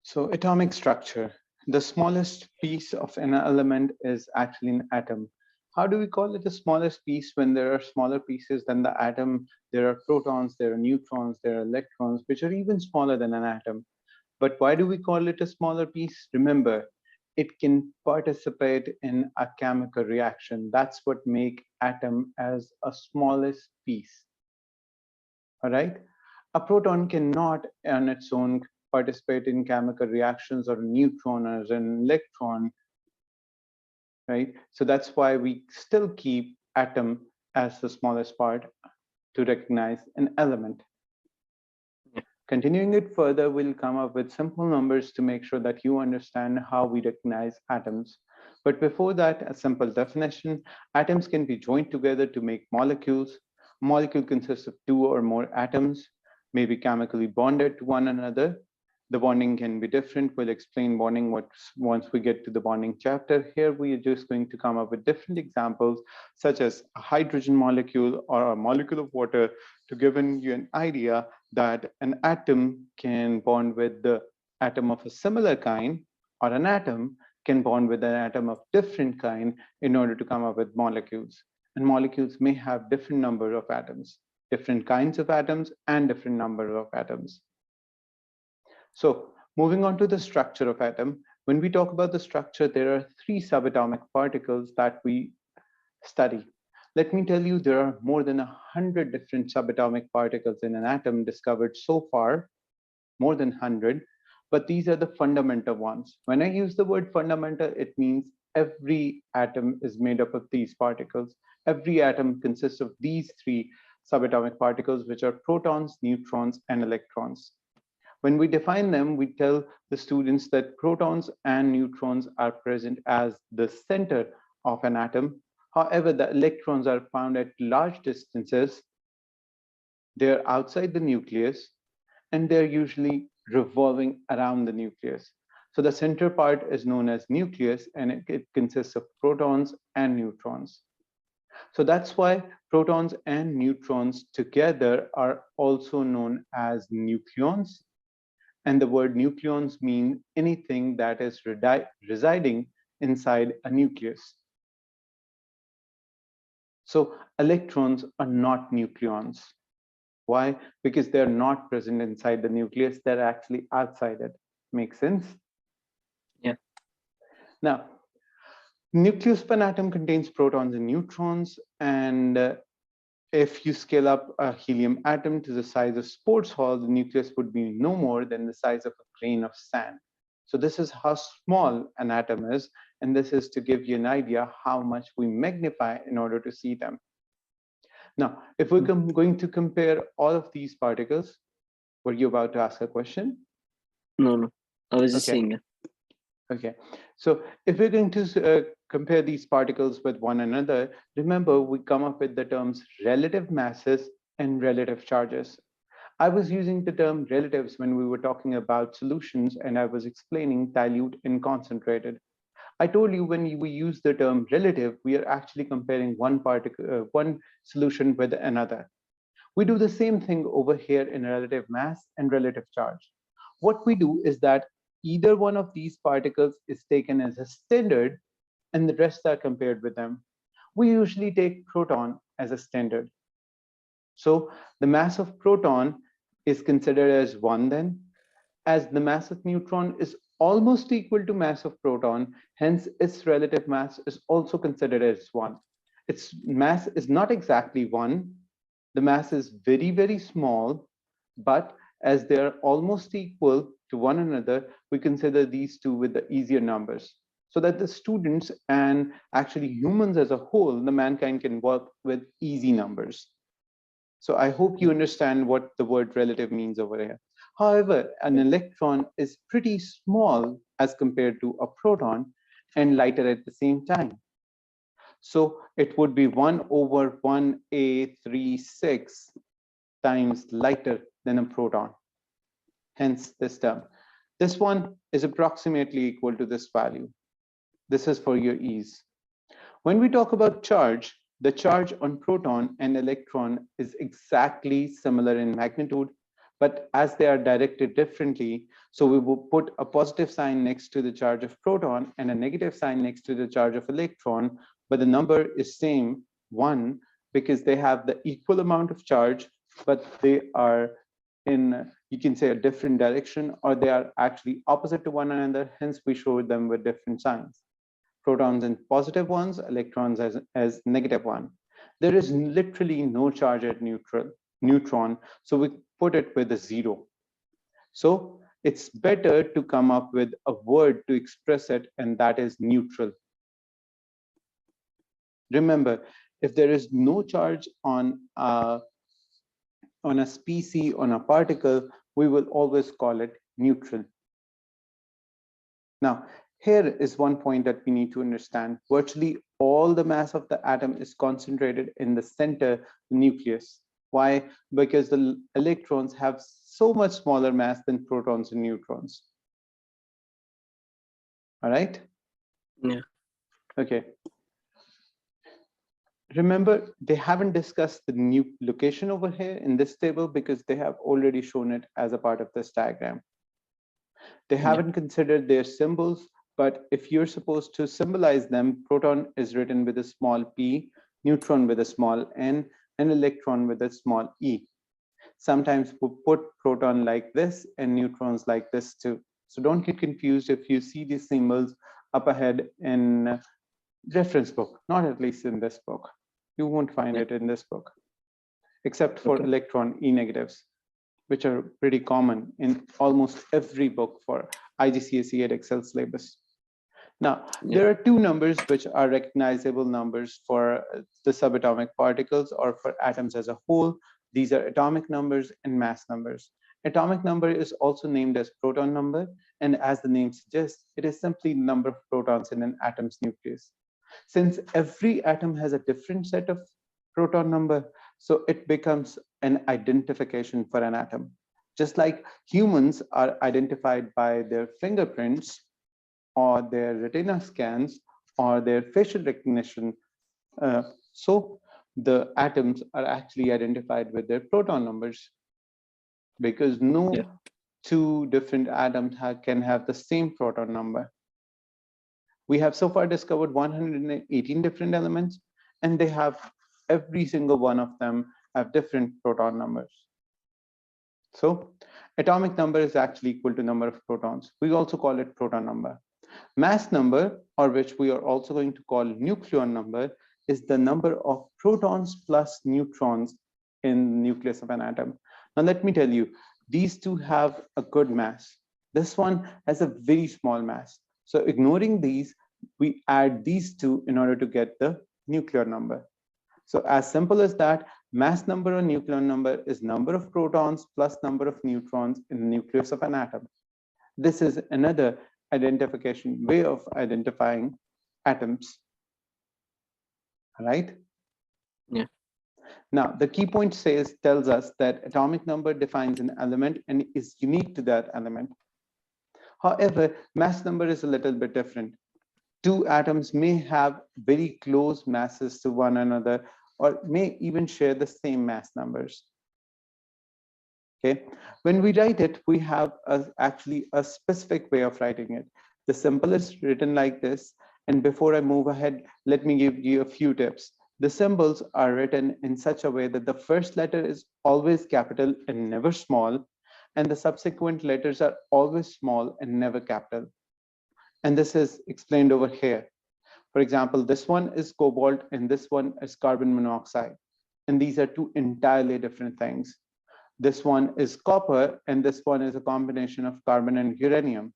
So atomic structure. The smallest piece of an element is actually an atom. How do we call it the smallest piece when there are smaller pieces than the atom? There are protons, there are neutrons, there are electrons, which are even smaller than an atom. But why do we call it a smaller piece? Remember, it can participate in a chemical reaction. That's what make atom as a smallest piece. All right. A proton cannot on its own participate in chemical reactions, or a neutron or an electron, right? So that's why we still keep atom as the smallest part to recognize an element. Continuing it further, we'll come up with simple numbers to make sure that you understand how we recognize atoms. But before that, a simple definition: atoms can be joined together to make molecules. A molecule consists of two or more atoms, may be chemically bonded to one another. The bonding can be different. We'll explain bonding once we get to the bonding chapter. Here, we are just going to come up with different examples, such as a hydrogen molecule or a molecule of water, to give you an idea that an atom can bond with the atom of a similar kind, or an atom can bond with an atom of different kind in order to come up with molecules. And molecules may have different number of atoms, different kinds of atoms, and different number of atoms. So moving on to the structure of atom, when we talk about the structure, there are three subatomic particles that we study. Let me tell you, there are more than 100 different subatomic particles in an atom discovered so far, more than 100, but these are the fundamental ones. When I use the word fundamental, it means every atom is made up of these particles. Every atom consists of these three subatomic particles, which are protons, neutrons, and electrons. When we define them, we tell the students that protons and neutrons are present as the center of an atom. However, the electrons are found at large distances. They're outside the nucleus, and they're usually revolving around the nucleus. So the center part is known as nucleus, and it consists of protons and neutrons. So that's why protons and neutrons together are also known as nucleons. And the word nucleons mean anything that is residing inside a nucleus. So electrons are not nucleons. Why? Because they're not present inside the nucleus, they're actually outside it. Makes sense? Yeah. Now, nucleus per atom contains protons and neutrons, and if you scale up a helium atom to the size of sports hall, the nucleus would be no more than the size of a grain of sand. So this is how small an atom is, and this is to give you an idea how much we magnify in order to see them. Now, if we're going to compare all of these particles, were you about to ask a question? No, I was just saying it. Okay, so if we're going to compare these particles with one another, remember we come up with the terms relative masses and relative charges. I was using the term relatives when we were talking about solutions, and I was explaining dilute and concentrated. I told you when we use the term relative, we are actually comparing one solution with another. We do the same thing over here in relative mass and relative charge. What we do is that either one of these particles is taken as a standard and the rest are compared with them. We usually take proton as a standard. So the mass of proton is considered as 1 then, as the mass of neutron is almost equal to mass of proton, hence its relative mass is also considered as 1. Its mass is not exactly 1. The mass is very, very small, but as they are almost equal to one another, we consider these two with the easier numbers, so that the students and actually humans as a whole, the mankind, can work with easy numbers. So I hope you understand what the word relative means over here. However, an electron is pretty small as compared to a proton and lighter at the same time. So it would be 1 over 1a36 times lighter than a proton. Hence this term. This one is approximately equal to this value. This is for your ease. When we talk about charge, the charge on proton and electron is exactly similar in magnitude, but as they are directed differently, so we will put a positive sign next to the charge of proton and a negative sign next to the charge of electron, but the number is same, 1, because they have the equal amount of charge, but they are in, you can say, a different direction, or they are actually opposite to one another. Hence, we show them with different signs. Protons in positive ones, electrons as negative one. There is literally no charge at neutron, so we put it with a 0. So it's better to come up with a word to express it, and that is neutral. Remember, if there is no charge on a species, on a particle, we will always call it neutral. Now, here is one point that we need to understand. Virtually all the mass of the atom is concentrated in the center, the nucleus. Why? Because the electrons have so much smaller mass than protons and neutrons. All right? Yeah. Okay. Remember, they haven't discussed the new location over here in this table because they have already shown it as a part of this diagram. They haven't considered their symbols, but if you're supposed to symbolize them, proton is written with a small p, neutron with a small n, and electron with a small e. Sometimes we put proton like this and neutrons like this too. So don't get confused if you see these symbols up ahead in reference book, not at least in this book. You won't find it in this book, except for electron E negatives, which are pretty common in almost every book for IGCSE Edexcel syllabus. Now, there are two numbers which are recognizable numbers for the subatomic particles or for atoms as a whole. These are atomic numbers and mass numbers. Atomic number is also named as proton number, and as the name suggests, it is simply the number of protons in an atom's nucleus. Since every atom has a different set of proton number, so it becomes an identification for an atom. Just like humans are identified by their fingerprints or their retina scans or their facial recognition, so the atoms are actually identified with their proton numbers, because no two different atoms can have the same proton number. We have so far discovered 118 different elements, and they have, every single one of them have different proton numbers. So atomic number is actually equal to number of protons. We also call it proton number. Mass number, or which we are also going to call nucleon number, is the number of protons plus neutrons in the nucleus of an atom. Now let me tell you, these two have a good mass. This one has a very small mass. So ignoring these, we add these two in order to get the nucleon number. So as simple as that, mass number or nucleon number is number of protons plus number of neutrons in the nucleus of an atom. This is another identification way of identifying atoms. All right? Yeah. Now, the key point tells us that atomic number defines an element and is unique to that element. However, mass number is a little bit different. Two atoms may have very close masses to one another, or may even share the same mass numbers. Okay, when we write it, we have actually a specific way of writing it. The simplest written like this. And before I move ahead, let me give you a few tips. The symbols are written in such a way that the first letter is always capital and never small, and the subsequent letters are always small and never capital. And this is explained over here. For example, this one is cobalt and this one is carbon monoxide. And these are two entirely different things. This one is copper and this one is a combination of carbon and uranium.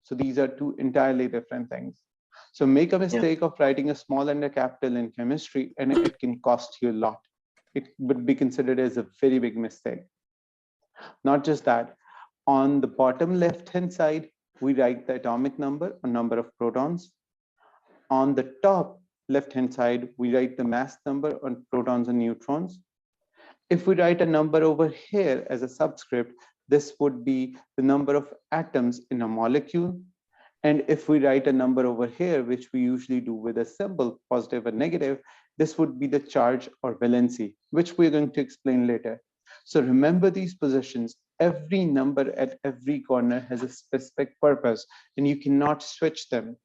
So these are two entirely different things. So make a mistake of writing a small and a capital in chemistry and it can cost you a lot. It would be considered as a very big mistake. Not just that, on the bottom left-hand side, we write the atomic number or number of protons. On the top left-hand side, we write the mass number on protons and neutrons. If we write a number over here as a subscript, this would be the number of atoms in a molecule. And if we write a number over here, which we usually do with a symbol, positive or negative, this would be the charge or valency, which we're going to explain later. So remember these positions. Every number at every corner has a specific purpose, and you cannot switch them.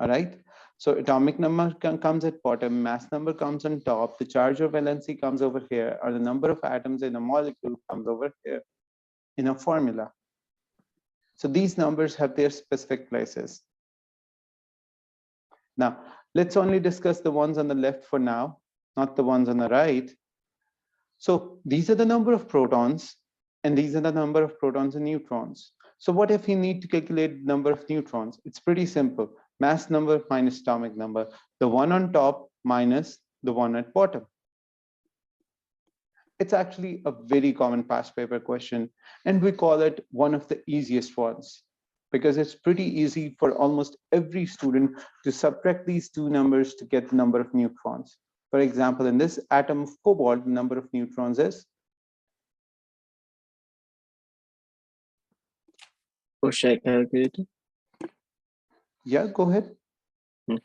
All right. So atomic number comes at bottom, mass number comes on top, the charge or valency comes over here, or the number of atoms in a molecule comes over here in a formula. So these numbers have their specific places. Now, let's only discuss the ones on the left for now, not the ones on the right. So these are the number of protons, and these are the number of protons and neutrons. So what if you need to calculate the number of neutrons? It's pretty simple. Mass number minus atomic number, the one on top minus the one at bottom. It's actually a very common past paper question, and we call it one of the easiest ones because it's pretty easy for almost every student to subtract these two numbers to get the number of neutrons. For example, in this atom of cobalt, the number of neutrons is? Or should I calculate it? Yeah, go ahead. Okay.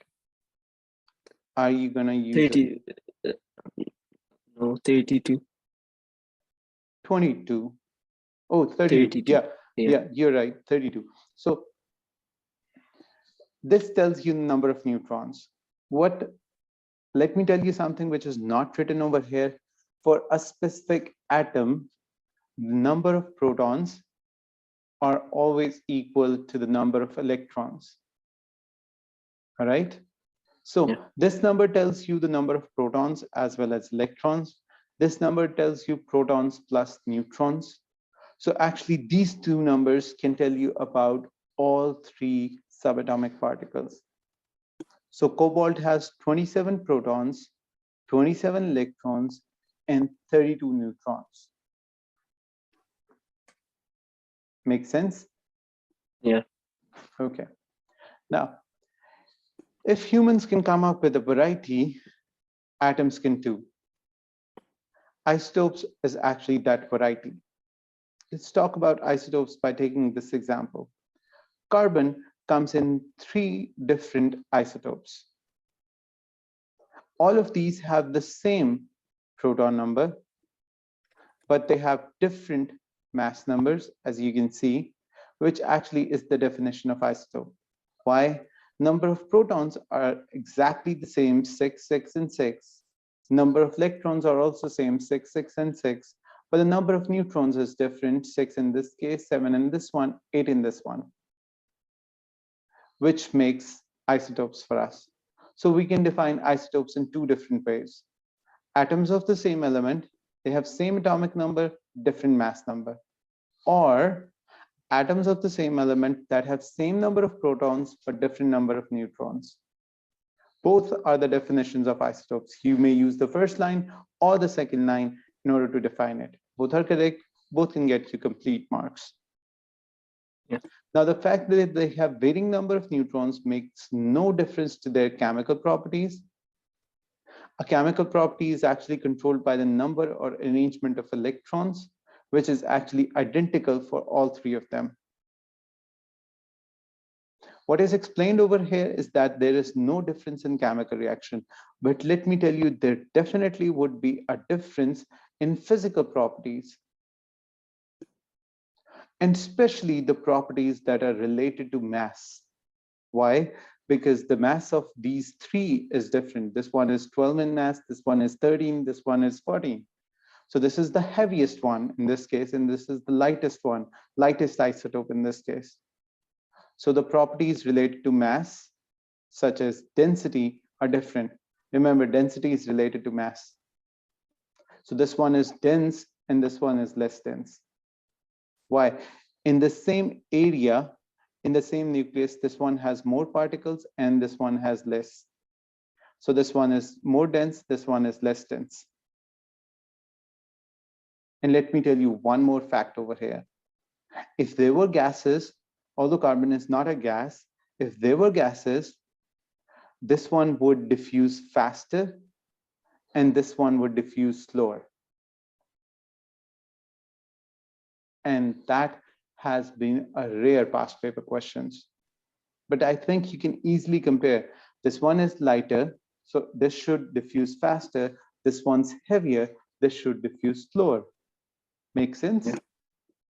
Are you gonna use 30, no, 32. 22? Oh, 32. 32. Yeah, you're right, 32. So this tells you the number of neutrons. Let me tell you something which is not written over here. For a specific atom, the number of protons are always equal to the number of electrons. All right. So this number tells you the number of protons as well as electrons. This number tells you protons plus neutrons. So actually these two numbers can tell you about all three subatomic particles. So cobalt has 27 protons, 27 electrons, and 32 neutrons. Make sense? Yeah. Okay. Now, if humans can come up with a variety, atoms can too. Isotopes is actually that variety. Let's talk about isotopes by taking this example. Carbon comes in 3 different isotopes. All of these have the same proton number, but they have different mass numbers, as you can see, which actually is the definition of isotope. Why? Number of protons are exactly the same, 6, 6, and 6. Number of electrons are also same, 6, 6, and 6. But the number of neutrons is different, 6 in this case, 7 in this one, 8 in this one, which makes isotopes for us. So we can define isotopes in 2 different ways. Atoms of the same element, they have same atomic number, different mass number. Or atoms of the same element that have same number of protons but different number of neutrons. Both are the definitions of isotopes. You may use the first line or the second line in order to define it. Both are correct, both can get you complete marks. Yeah. Now, the fact that they have varying number of neutrons makes no difference to their chemical properties. A chemical property is actually controlled by the number or arrangement of electrons, which is actually identical for all 3 of them. What is explained over here is that there is no difference in chemical reaction, but let me tell you, there definitely would be a difference in physical properties, and especially the properties that are related to mass. Why? Because the mass of these 3 is different. This one is 12 in mass, this one is 13, this one is 14. So this is the heaviest one in this case, and this is the lightest one, lightest isotope in this case. So the properties related to mass, such as density, are different. Remember, density is related to mass. So this one is dense and this one is less dense. Why? In the same area, in the same nucleus, this one has more particles and this one has less. So this one is more dense, this one is less dense. And let me tell you one more fact over here. If there were gases, although carbon is not a gas, if there were gases, this one would diffuse faster and this one would diffuse slower. And that has been a rare past paper questions. But I think you can easily compare. This one is lighter, so this should diffuse faster. This one's heavier, this should diffuse slower. Make sense? Yeah.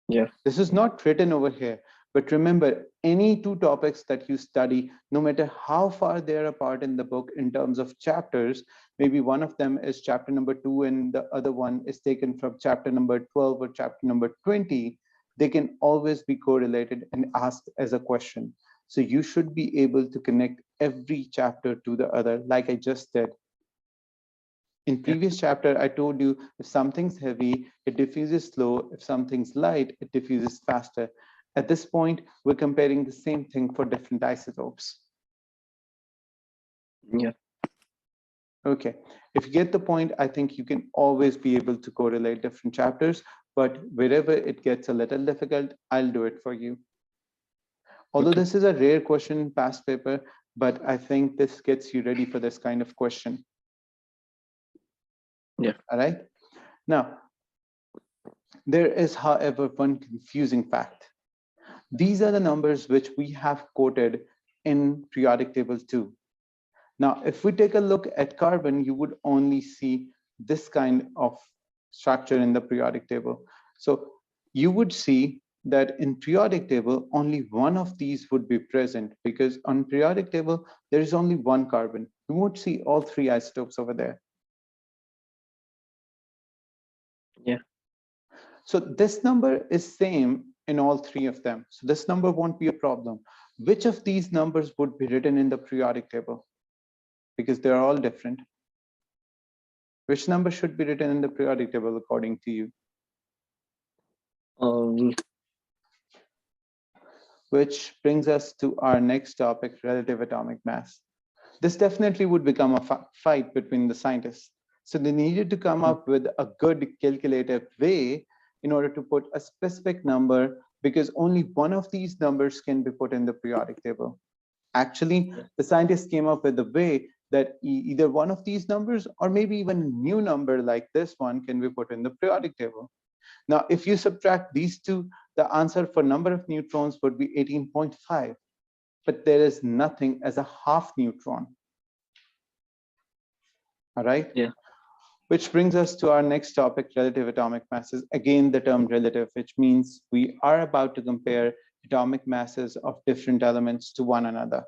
Yeah. This is not written over here, but remember, any two topics that you study, no matter how far they're apart in the book in terms of chapters, maybe one of them is chapter number 2 and the other one is taken from chapter number 12 or chapter number 20, they can always be correlated and asked as a question. So you should be able to connect every chapter to the other, like I just did. In previous chapter, I told you if something's heavy, it diffuses slow. If something's light, it diffuses faster. At this point, we're comparing the same thing for different isotopes. Yeah. Okay, if you get the point, I think you can always be able to correlate different chapters, but wherever it gets a little difficult, I'll do it for you. Although Okay. this is a rare question in past paper, but I think this gets you ready for this kind of question. Yeah. All right. Now, there is, however, one confusing fact. These are the numbers which we have quoted in periodic table 2. Now, if we take a look at carbon, you would only see this kind of structure in the periodic table. So you would see that in periodic table, only one of these would be present because on periodic table, there is only one carbon. You won't see all three isotopes over there. Yeah. So this number is same in all three of them. So this number won't be a problem. Which of these numbers would be written in the periodic table? Because they're all different. Which number should be written in the periodic table according to you? Which brings us to our next topic, relative atomic mass. This definitely would become a fight between the scientists. So they needed to come up with a good calculative way in order to put a specific number, because only one of these numbers can be put in the periodic table. Actually, the scientists came up with a way that either one of these numbers or maybe even a new number like this one can be put in the periodic table. Now, if you subtract these two, the answer for number of neutrons would be 18.5, but there is nothing as a half neutron. All right. Yeah. Which brings us to our next topic, relative atomic masses. Again, the term relative, which means we are about to compare atomic masses of different elements to one another.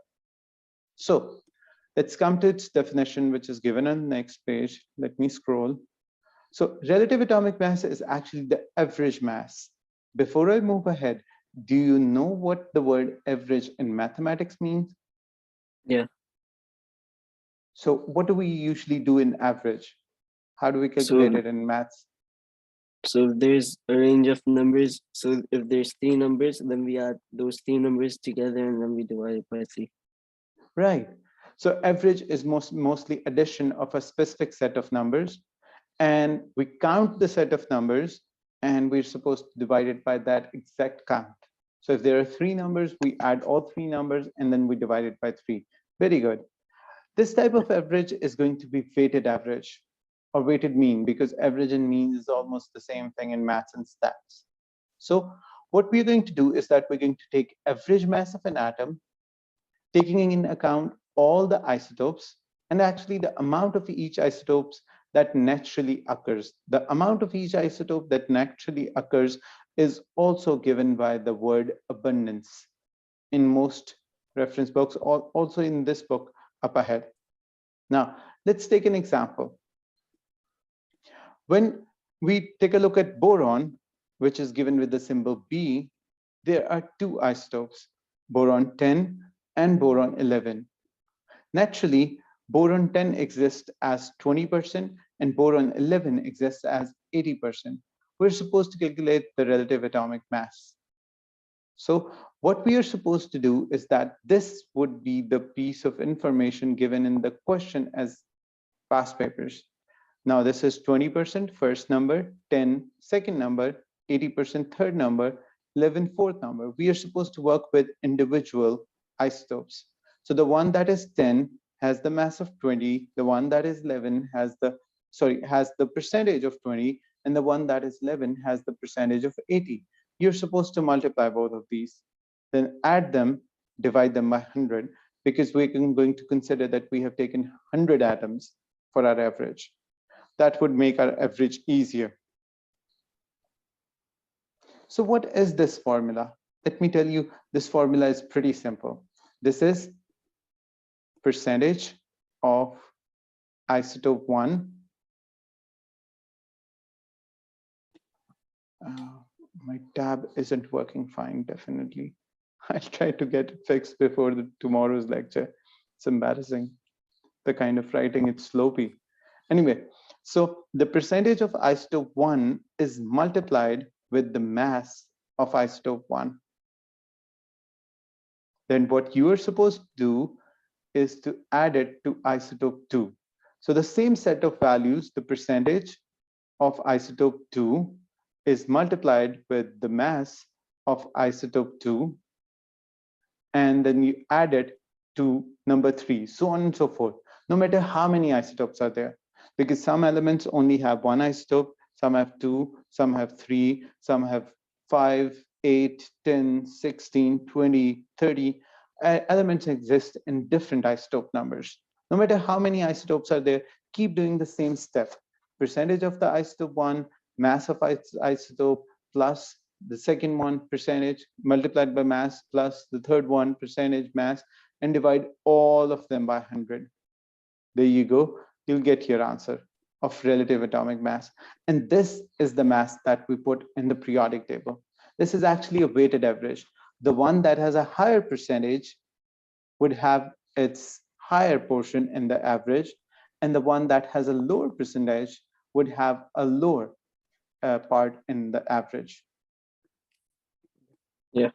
So let's come to its definition, which is given on the next page. Let me scroll. So relative atomic mass is actually the average mass. Before I move ahead, do you know what the word average in mathematics means? Yeah. So what do we usually do in average? How do we calculate it in maths? So if there's a range of numbers, so if there's 3 numbers, then we add those 3 numbers together and then we divide it by 3. Right. So average is mostly addition of a specific set of numbers, and we count the set of numbers and we're supposed to divide it by that exact count. So if there are 3 numbers, we add all 3 numbers and then we divide it by 3. Very good. This type of average is going to be weighted average or weighted mean, because average and mean is almost the same thing in maths and stats. So what we're going to do is that we're going to take average mass of an atom, taking in account all the isotopes and actually the amount of each isotopes that naturally occurs. The amount of each isotope that naturally occurs is also given by the word abundance in most reference books, also in this book up ahead. Now, let's take an example. When we take a look at boron, which is given with the symbol B, there are 2 isotopes, boron 10 and boron 11. Naturally, boron 10 exists as 20% and boron 11 exists as 80%. We're supposed to calculate the relative atomic mass. So what we are supposed to do is that this would be the piece of information given in the question as past papers. Now this is 20% first number, 10 second number, 80% third number, 11 fourth number. We are supposed to work with individual isotopes. So the one that is 10 has the mass of 20, the one that is 11 has the percentage of 20, and the one that is 11 has the percentage of 80. You're supposed to multiply both of these, then add them, divide them by 100, because we're going to consider that we have taken 100 atoms for our average. That would make our average easier. So what is this formula? Let me tell you, this formula is pretty simple. This is percentage of isotope 1. My tab isn't working fine, definitely. I'll try to get it fixed before tomorrow's lecture. It's embarrassing, the kind of writing, it's sloppy. Anyway, so the percentage of isotope 1 is multiplied with the mass of isotope 1. Then what you are supposed to do is to add it to isotope 2. So the same set of values, the percentage of isotope 2 is multiplied with the mass of isotope 2, and then you add it to number 3, so on and so forth, no matter how many isotopes are there, because some elements only have one isotope, some have 2, some have 3, some have 5, 8, 10, 16, 20, 30. Elements exist in different isotope numbers. No matter how many isotopes are there, keep doing the same step. Percentage of the isotope 1, mass of isotope, plus the second one percentage multiplied by mass, plus the third one percentage mass, and divide all of them by 100. There you go. You'll get your answer of relative atomic mass. And this is the mass that we put in the periodic table. This is actually a weighted average. The one that has a higher percentage would have its higher portion in the average, and the one that has a lower percentage would have a lower part in the average. Yeah.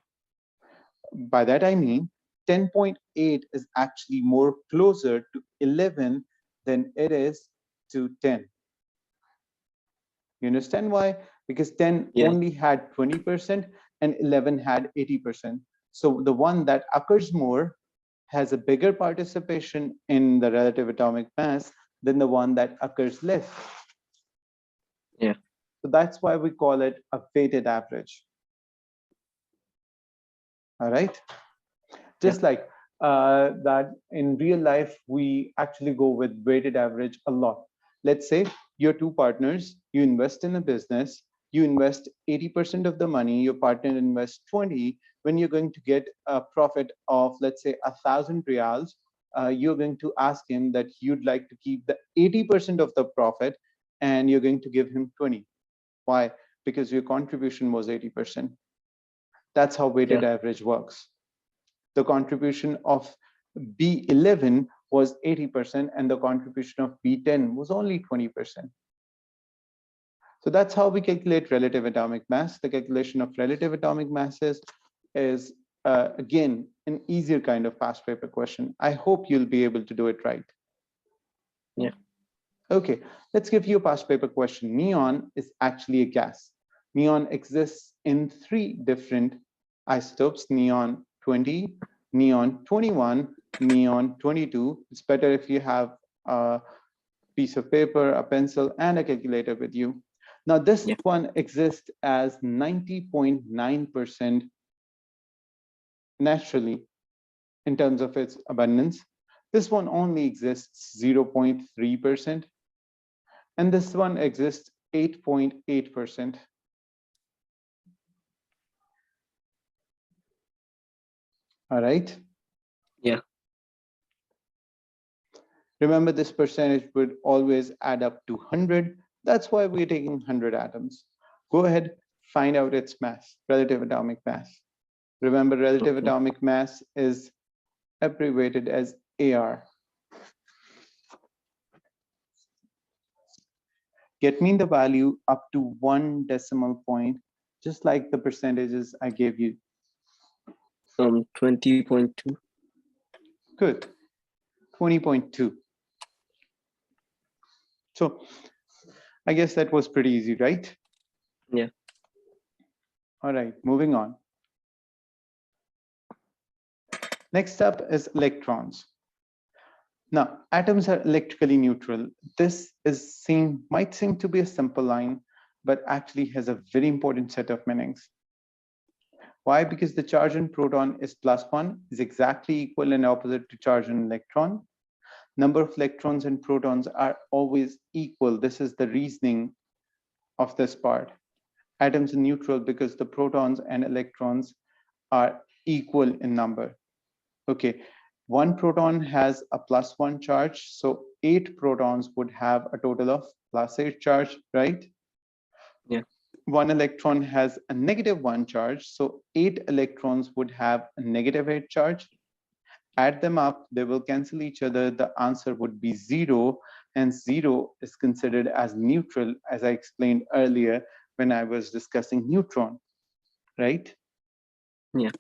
By that I mean 10.8 is actually more closer to 11 than it is to 10. You understand why? Because 10 only had 20% and 11 had 80%. So the one that occurs more has a bigger participation in the relative atomic mass than the one that occurs less. Yeah. So that's why we call it a weighted average. All right. Just like that in real life, we actually go with weighted average a lot. Let's say you're two partners, you invest in a business, you invest 80% of the money, your partner invests 20. When you're going to get a profit of, let's say, 1,000 riyals, you're going to ask him that you'd like to keep the 80% of the profit and you're going to give him 20. Why? Because your contribution was 80%. That's how weighted average works. The contribution of B11 was 80% and the contribution of B10 was only 20%. So that's how we calculate relative atomic mass. The calculation of relative atomic masses is, again, an easier kind of past paper question. I hope you'll be able to do it right. Yeah. Okay, let's give you a past paper question. Neon is actually a gas. Neon exists in 3 different isotopes, neon 20, neon 21, neon 22. It's better if you have a piece of paper, a pencil, and a calculator with you. Now, this one exists as 90.9% naturally in terms of its abundance. This one only exists 0.3%, and this one exists 8.8%. All right. Yeah. Remember, this percentage would always add up to 100. That's why we're taking 100 atoms. Go ahead, find out its mass, relative atomic mass. Remember, relative atomic mass is abbreviated as AR. Get me the value up to 1 decimal point, just like the percentages I gave you. 20.2. Good. 20.2. So I guess that was pretty easy, right? Yeah. All right, moving on. Next up is electrons. Now, atoms are electrically neutral. This might seem to be a simple line, but actually has a very important set of meanings. Why? Because the charge on proton is +1, is exactly equal and opposite to charge on electron. number of electrons and protons are always equal. This is the reasoning of this part. Atoms are neutral because the protons and electrons are equal in number. Okay, one proton has a +1 charge, so 8 protons would have a total of +8 charge, right? Yeah. One electron has a -1 charge, so 8 electrons would have a -8 charge. Add them up, they will cancel each other. The answer would be 0, and 0 is considered as neutral, as I explained earlier when I was discussing neutron, right? Yeah.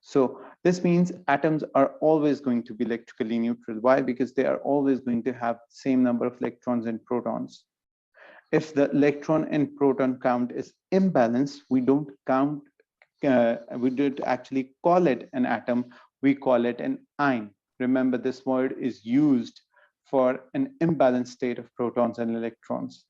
So this means atoms are always going to be electrically neutral. Why? Because they are always going to have the same number of electrons and protons. If the electron and proton count is imbalanced, we don't actually call it an atom, we call it an ion. Remember, this word is used for an imbalanced state of protons and electrons.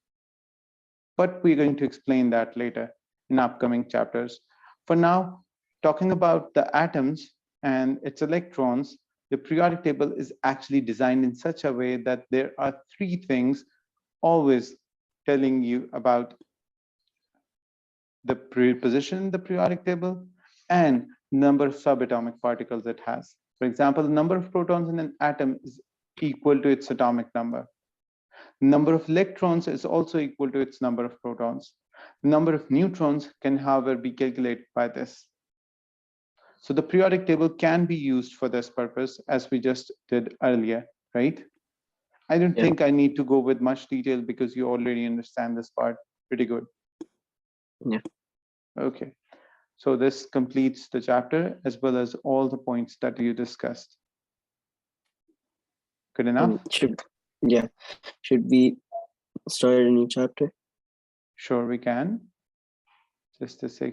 But we're going to explain that later in upcoming chapters. For now, talking about the atoms and its electrons, the periodic table is actually designed in such a way that there are 3 things always telling you about the position in the periodic table and number of subatomic particles it has. For example, the number of protons in an atom is equal to its atomic number. The number of electrons is also equal to its number of protons. The number of neutrons can, however, be calculated by this. So the periodic table can be used for this purpose, as we just did earlier, right? I don't think I need to go with much detail because you already understand this part pretty good. Yeah. Okay. So this completes the chapter as well as all the points that you discussed. Good enough? Should we start a new chapter? Sure, we can. Just a second.